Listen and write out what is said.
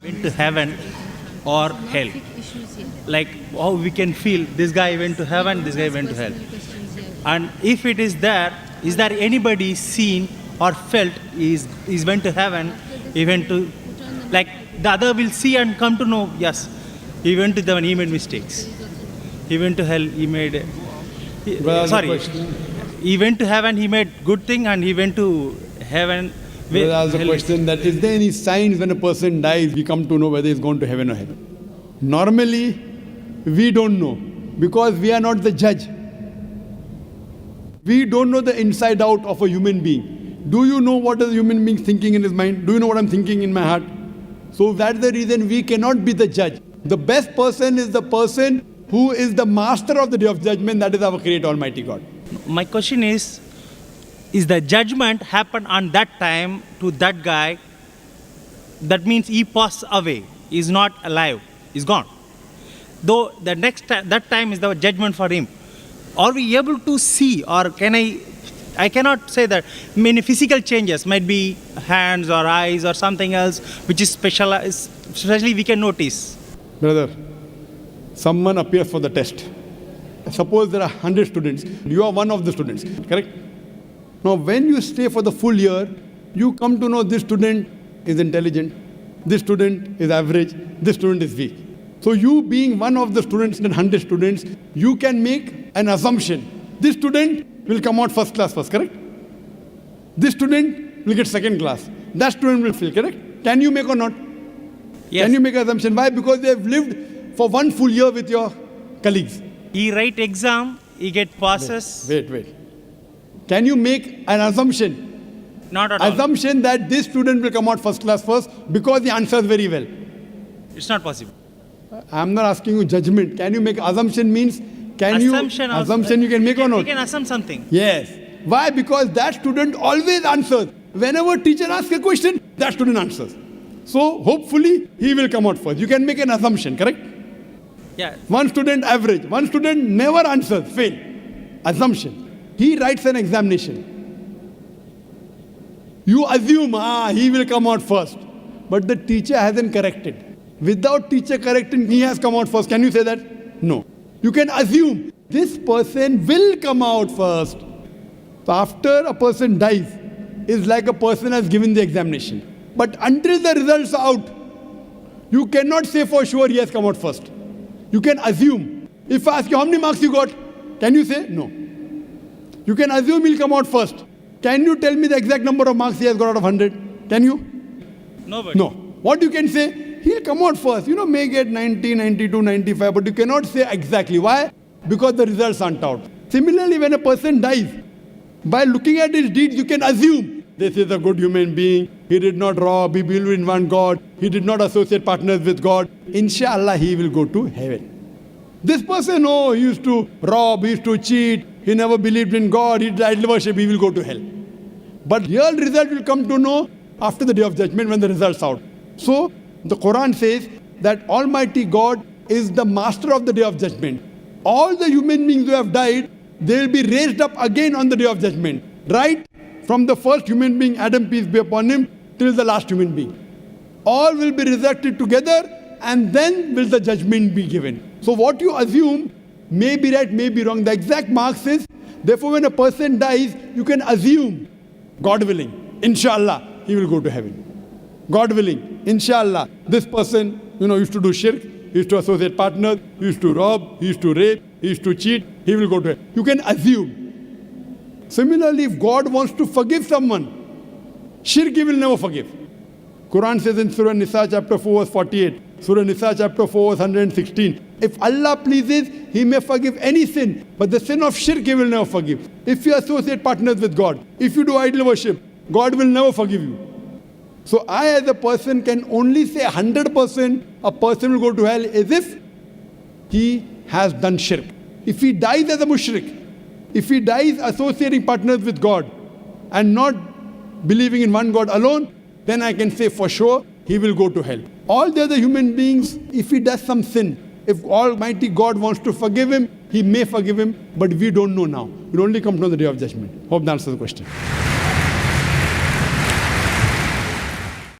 went to heaven or hell. Like how we can feel this guy went to heaven, this guy went to hell. And if it is there anybody seen or felt is went to heaven, he went to, like the other will see and come to know, yes, he went to heaven, he made mistakes. He went to hell, he made, he went to heaven, he made good thing, and he went to heaven. Well, I ask the question that is there any signs when a person dies, we come to know whether he's gone to heaven or hell? Normally, we don't know because we are not the judge. We don't know the inside out of a human being. Do you know what is a human being thinking in his mind? Do you know what I'm thinking in my heart? So that's the reason we cannot be the judge. The best person is the person who is the master of the day of judgment, that is our Creator Almighty God. My question is the judgment happened on that time to that guy? That means he passed away, is not alive, is gone. Though the next time, that time is the judgment for him. Are we able to see, or can I cannot say that many physical changes might be hands or eyes or something else which is special, especially we can notice. Brother, someone appears for the test. Suppose there are 100 students. You are one of the students, correct? Now, when you stay for the full year, you come to know this student is intelligent, this student is average, this student is weak. So you being one of the students in 100 students, you can make an assumption. This student will come out first class first, correct? This student will get second class. That student will fail, correct? Can you make or not? Yes. Can you make an assumption? Why? Because they have lived for one full year with your colleagues. He write exam, he get passes. Wait. Can you make an assumption? Not at all. Assumption that this student will come out first class first because he answers very well. It's not possible. I am not asking you judgment. Can you make assumption means assumption you can make or not? You can assume something. Yes. Why? Because that student always answers. Whenever teacher asks a question, that student answers. So hopefully he will come out first. You can make an assumption, correct? Yeah. One student average. One student never answers, fail. Assumption. He writes an examination. You assume, he will come out first. But the teacher hasn't corrected. Without teacher correcting, he has come out first. Can you say that? No. You can assume this person will come out first. So after a person dies, it's like a person has given the examination. But until the results are out, you cannot say for sure he has come out first. You can assume. If I ask you how many marks you got, can you say? No. You can assume he'll come out first. Can you tell me the exact number of marks he has got out of 100? Can you? Nobody. No. What you can say? He'll come out first. May get 90, 92, 95, but you cannot say exactly. Why? Because the results aren't out. Similarly, when a person dies, by looking at his deeds, you can assume this is a good human being. He did not rob. He believed in one God. He did not associate partners with God. Inshallah, he will go to heaven. This person, he used to rob, he used to cheat, he never believed in God, he did idol worship, he will go to hell. But real result will come to know after the day of judgment when the results out. So, the Quran says that Almighty God is the master of the day of judgment. All the human beings who have died, they will be raised up again on the day of judgment. Right from the first human being, Adam, peace be upon him, till the last human being. All will be resurrected together and then will the judgment be given. So what you assume may be right, may be wrong. The exact marks is, therefore when a person dies, you can assume, God willing, inshallah, he will go to heaven. God willing, inshallah, this person, used to do shirk, he used to associate partners, he used to rob, he used to rape, he used to cheat, he will go to heaven. You can assume. Similarly, if God wants to forgive someone, shirk he will never forgive. Quran says in Surah Nisa chapter 4 verse 48, Surah Nisa chapter 4 verse 116, if Allah pleases, he may forgive any sin, but the sin of shirk he will never forgive. If you associate partners with God, if you do idol worship, God will never forgive you. So I as a person can only say 100% a person will go to hell as if he has done shirk. If he dies as a mushrik, if he dies associating partners with God and not believing in one God alone, then I can say for sure he will go to hell. All the other human beings, if he does some sin, if Almighty God wants to forgive him, he may forgive him, but we don't know now. We'll only come to know the day of judgment. Hope that answers the question.